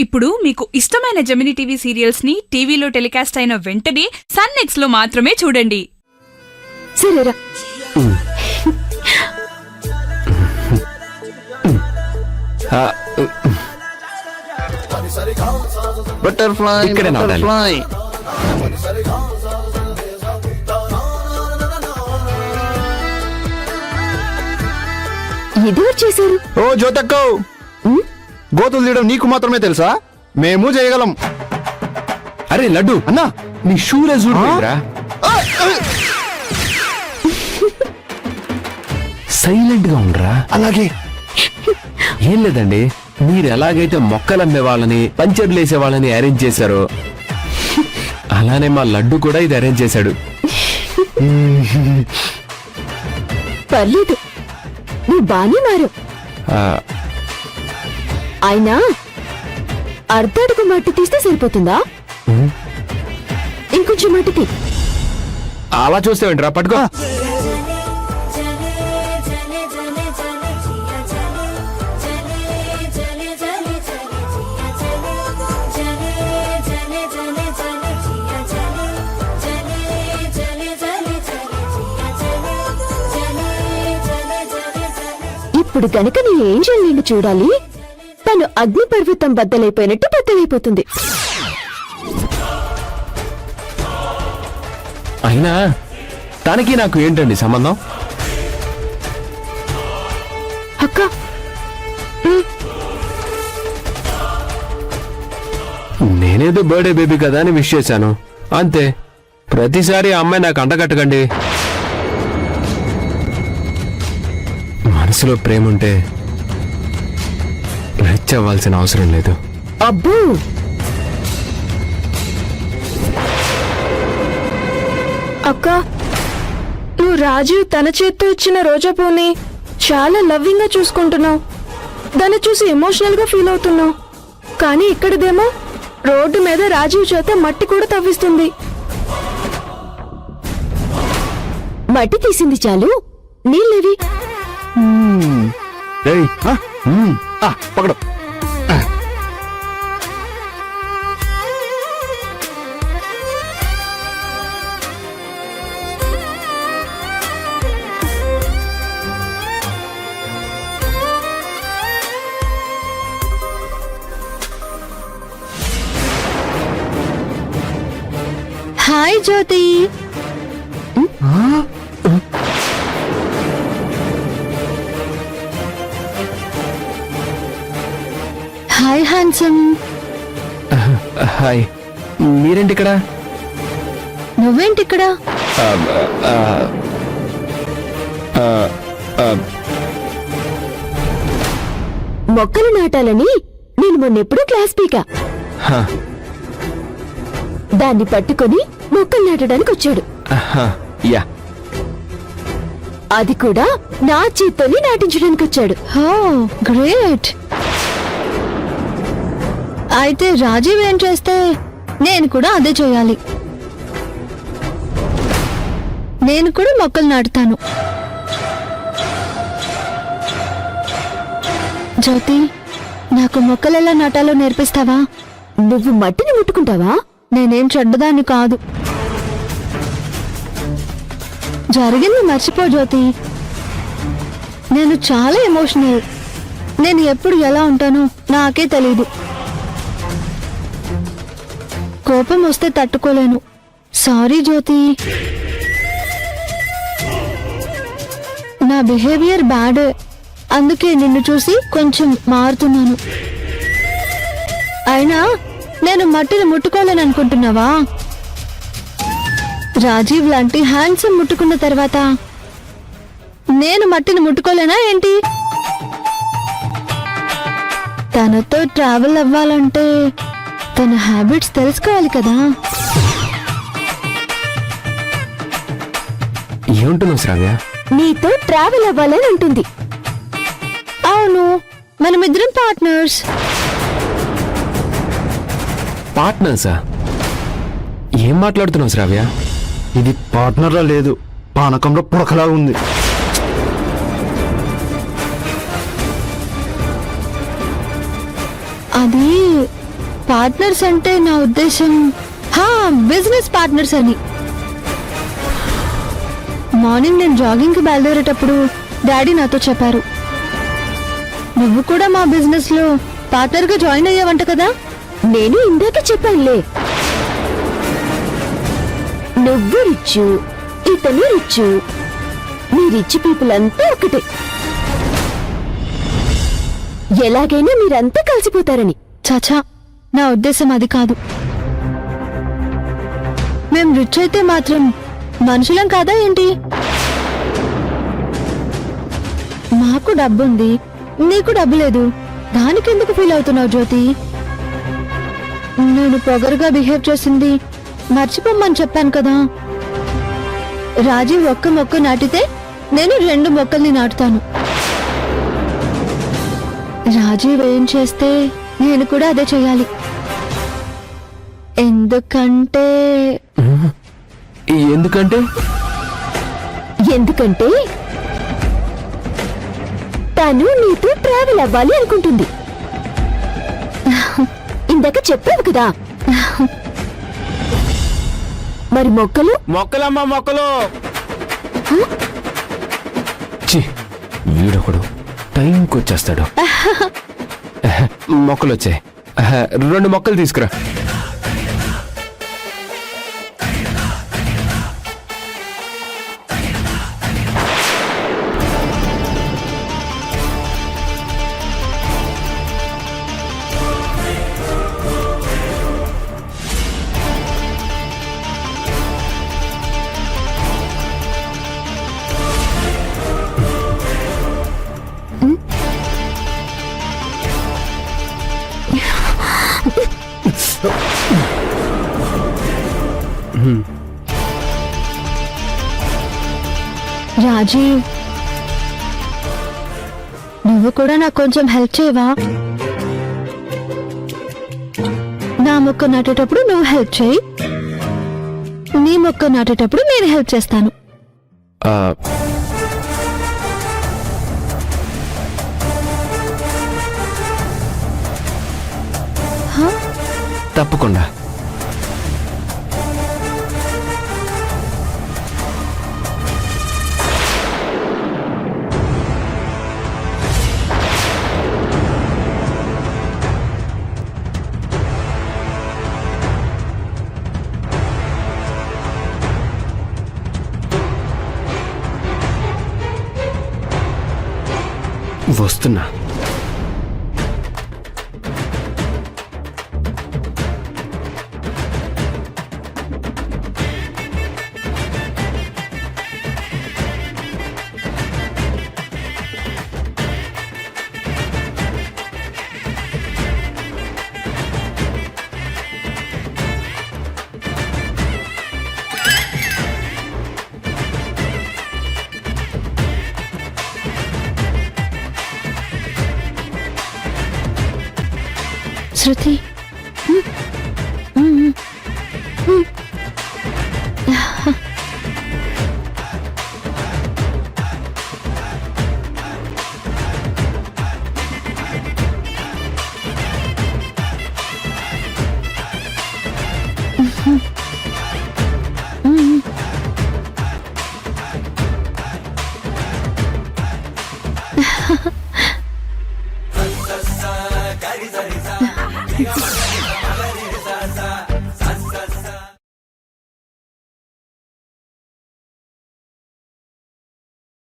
ఇప్పుడు మీకు ఇష్టమైన జెమినీ టీవీ సీరియల్స్ ని టీవీలో టెలికాస్ట్ అయిన వెంటనే సన్ నెక్స్ట్ లో మాత్రమే చూడండి. సరేరా బటర్ఫ్లై ఇక్కడే బటర్ఫ్లై ఎదురు చేశారు. ఓ జ్యోతక్క, గోతులు తీయడం నీకు మాత్రమే తెలుసా? మేము చేయగలం. అరే లడ్డు అన్నా, నీ షూలే చూడరా. సైలెంట్ గా ఉండరా. అలాగే. ఏం లేదండి, మీరు ఎలాగైతే మొక్కలమ్మే వాళ్ళని పంచర్లు వేసే వాళ్ళని అరేంజ్ చేశారో అలానే మా లడ్డు కూడా ఇది అరేంజ్ చేశాడు. పర్లేదు, నువ్వు బానే మారు. ఆ, అయినా అర్ధడుగు మట్టి తీస్తే సరిపోతుందా? ఇంకొంచెం మట్టి తీ. అలా చూస్తావేంట్రా, పట్టుకో. ఇప్పుడు గనక నీ ఏంజల్ నిన్ను చూడాలి, తను అగ్ని పర్వతం బద్దలైపోయినట్టు బద్దలైపోతుంది. అయినా తనకి నాకు ఏంటండి సంబంధం? అక్క, నేనేదో బర్త్డే బేబీ కదా అని విష్ చేశాను అంతే. ప్రతిసారి ఆ అమ్మాయి నాకు అంటగట్టకండి. మనసులో ప్రేమ ఉంటే రిచ్ అవ్వాల్సిన అవసరం లేదు. అబ్బో, అక్క, నువ్వు రాజీవ్ తన చేత్తో ఇచ్చిన రోజా పూని చాలా లవ్వింగ్ గా చూసుకుంటున్నావు. దాన్ని చూసి ఎమోషనల్ గా ఫీల్ అవుతున్నావు. కానీ ఇక్కడదేమో రోడ్డు మీద రాజీవ్ చేత మట్టి కూడా తవ్విస్తుంది. మట్టి తీసింది చాలు, నీళ్ళేవి? ఏయ్, పకడు. Hi Jyothi. Hi handsome. Hi. మీరేంటి ఇక్కడ? నువ్వేంటి ఇక్కడ? మొక్కలు నాటాలని నేను మొన్నెప్పుడూ క్లాస్ పీకా. దాన్ని పట్టుకొని మొక్కలు నాటడానికి వచ్చాడు. యా, అది కూడా నా చేత్తోని నాటించడానికి వచ్చాడు. హో గ్రేట్. అయితే రాజీవ్ ఏం చేస్తే నేను కూడా అదే చేయాలి. నేను కూడా మొక్కలు నాటుతాను. జ్యోతి, నాకు మొక్కలు ఎలా నాటాలో నేర్పిస్తావా? నువ్వు మట్టిని ముట్టుకుంటావా? నేనేం చెడ్డదాన్ని కాదు. జరిగింది మర్చిపో జ్యోతి. నేను చాలా ఎమోషనల్. నేను ఎప్పుడు ఎలా ఉంటానో నాకే తెలీదు. కోపం వస్తే తట్టుకోలేను. సారీ జ్యోతి. నా బిహేవియర్ బ్యాడ్, అందుకే నిన్ను చూసి కొంచెం మారుతున్నాను. అయినా నేను మట్టిని ముట్టుకోలేను అనుకుంటున్నావా? రాజీవ్ లాంటి హ్యాండ్సమ్ ముట్టుకున్న తర్వాత నేను మట్టిని ముట్టుకోలేనా ఏంటి? తనతో ట్రావెల్ అవ్వాలంటే తన హ్యాబిట్స్ తెలుసుకోవాలి కదా. ఏమంటున్నావు శ్రావ్య? నీతో ట్రావెల్ అవ్వాలని ఉంటుంది. అవును, మనమిద్దరం పార్ట్నర్స్. పార్ట్నర్సా? ఏం మాట్లాడుతున్నావు శ్రావ్య? ఇది పార్ట్నర్లా లేదు, పానకంలో పుడకలా ఉంది. అది పార్ట్నర్స్ అంటే నా ఉద్దేశం బిజినెస్ పార్ట్నర్స్ అని. మార్నింగ్ నేను జాగింగ్ కి బయలుదేరేటప్పుడు డాడీ నాతో చెప్పారు, నువ్వు కూడా మా బిజినెస్ లో పార్ట్నర్ గా జాయిన్ అయ్యావంట కదా. నేను ఇందాక చెప్పానులే, నువ్వు రిచ్చు, ఇతను రిచ్చు, మీ రిచ్ పీపుల్ అంతా ఒకటే. ఎలాగైనా మీరంతా కలిసిపోతారని. చాచా, నా ఉద్దేశం అది కాదు. మేం రిచ్ అయితే మాత్రం మనుషులం కాదా ఏంటి? మాకు డబ్బుంది, నీకు డబ్బు లేదు, దానికెందుకు ఫీల్ అవుతున్నావు జ్యోతి? నేను పొగరుగా బిహేవ్ చేసింది మర్చిపోమ్మని చెప్పాను కదా. రాజీవ్ ఒక్క మొక్క నాటితే నేను 2 మొక్కల్ని నాటుతాను. రాజీవ్ ఏం చేస్తే నేను కూడా అదే చేయాలి. ఎందుకంటే ఎందుకంటే తను నీతో ట్రావెల్ అవ్వాలి అనుకుంటుంది. ఇందాక చెప్పావు కదా. మరి మొక్కలమ్మా మొక్కలు. ఛీ, వీడొకడు టైంకి వచ్చేస్తాడు. మొక్కలు వచ్చాయి, 2 మొక్కలు తీసుకురా. రాజీవ్, నువ్వు కూడా నాకు కొంచెం హెల్ప్ చేయవా? నా మొక్క నాటేటప్పుడు నువ్వు హెల్ప్ చేయి, నీ మొక్క నాటేటప్పుడు నేను హెల్ప్ చేస్తాను. తప్పకుండా. వస్తున్నా. శృతి,